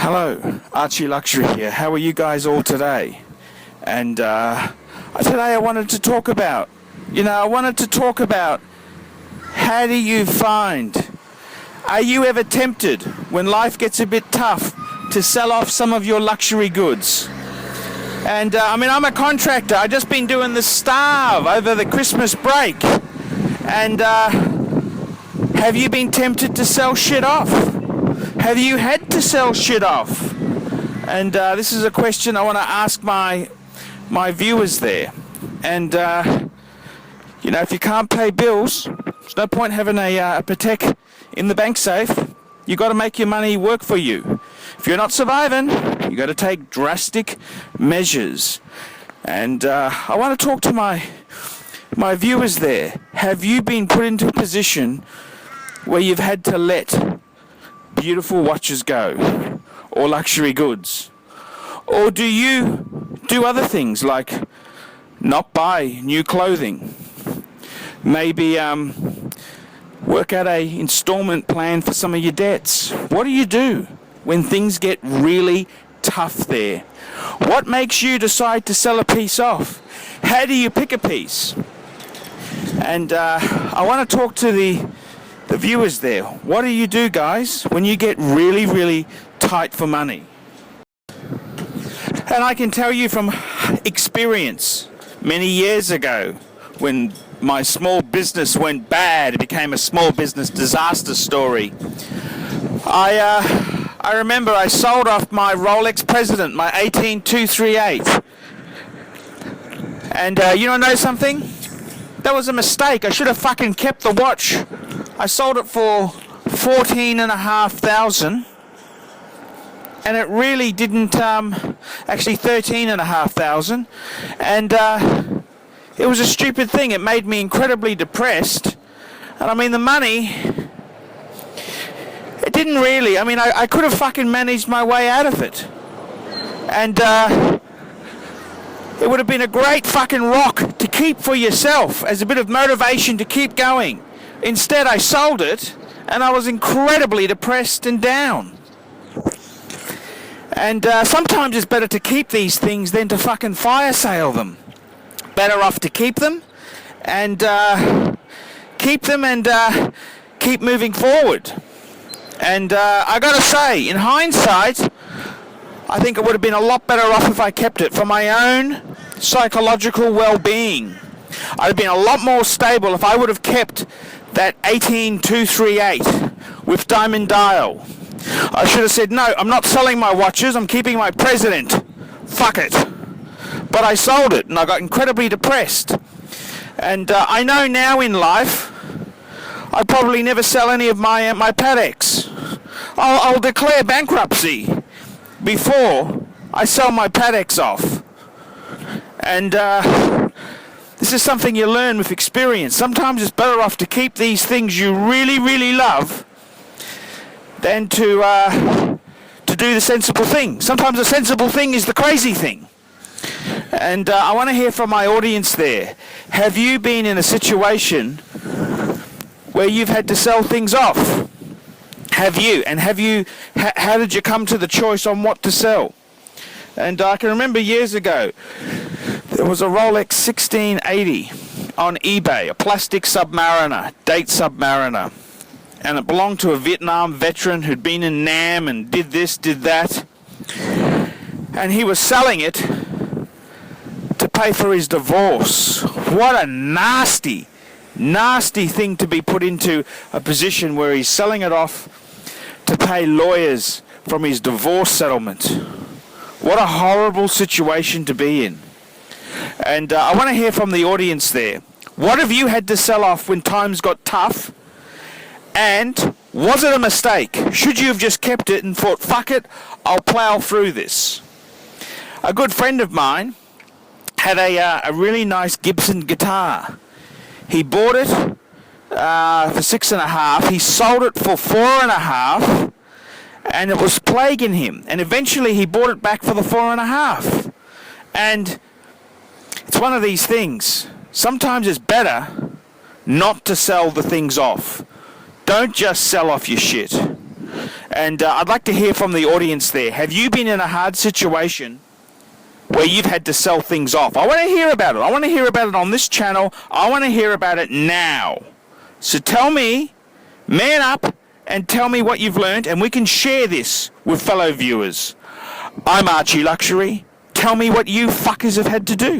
Hello, Archie Luxury here. How are you guys all today? And today I wanted to talk about, how do you find, are you ever tempted when life gets a bit tough to sell off some of your luxury goods? And I'm a contractor. I've just been doing the starve over the Christmas break. And have you been tempted to sell shit off? Have you had to sell shit off? And this is a question I want to ask my viewers there. And if you can't pay bills, there's no point having a Patek in the bank safe. You got to make your money work for you. If you're not surviving, you got to take drastic measures. And I want to talk to my viewers there. Have you been put into a position where you've had to let beautiful watches go, or luxury goods? Or do you do other things like not buy new clothing? Maybe work out a installment plan for some of your debts. What do you do when things get really tough there? What makes you decide to sell a piece off? How do you pick a piece? And I want to talk to the viewers there. What do you do, guys, when you get really, really tight for money? And I can tell you from experience, many years ago, when my small business went bad, it became a small business disaster story. I remember I sold off my Rolex President, my 18238. And you don't know something? That was a mistake. I should have fucking kept the watch. I sold it for $14,500, and it really didn't, actually $13,500, and it was a stupid thing. It made me incredibly depressed, and the money, it didn't really, I could have fucking managed my way out of it, and it would have been a great fucking rock to keep for yourself as a bit of motivation to keep going. Instead, I sold it, and I was incredibly depressed and down. And sometimes it's better to keep these things than to fucking fire sale them. Better off to keep them and keep moving forward. And I gotta say, in hindsight, I think it would have been a lot better off if I kept it for my own psychological well-being. I'd have been a lot more stable if I would have kept that 18238 with diamond dial. I should have said, no, I'm not selling my watches, I'm keeping my President. Fuck it. But I sold it, and I got incredibly depressed. And I know now in life, I'd probably never sell any of my Pateks. I'll declare bankruptcy before I sell my Pateks off. And this is something you learn with experience. Sometimes it's better off to keep these things you really, really love than to do the sensible thing. Sometimes the sensible thing is the crazy thing. And I want to hear from my audience there. Have you been in a situation where you've had to sell things off? Have you? And how did you come to the choice on what to sell? And I can remember years ago, there was a Rolex 1680 on eBay, a plastic Submariner, date Submariner. And it belonged to a Vietnam veteran who'd been in Nam and did this, did that. And he was selling it to pay for his divorce. What a nasty, nasty thing to be put into a position where he's selling it off to pay lawyers from his divorce settlement. What a horrible situation to be in. And I want to hear from the audience there. What have you had to sell off when times got tough? And was it a mistake? Should you have just kept it and thought, fuck it, I'll plow through this? A good friend of mine had a really nice Gibson guitar. He bought it for $6.5. He sold it for $4.5, and it was plaguing him. And eventually he bought it back for the $4.5. And it's one of these things. Sometimes it's better not to sell the things off. Don't just sell off your shit. And I'd like to hear from the audience there. Have you been in a hard situation where you've had to sell things off? I want to hear about it. I want to hear about it on this channel. I want to hear about it now. So tell me, man up, and tell me what you've learned, and we can share this with fellow viewers. I'm Archie Luxury. Tell me what you fuckers have had to do.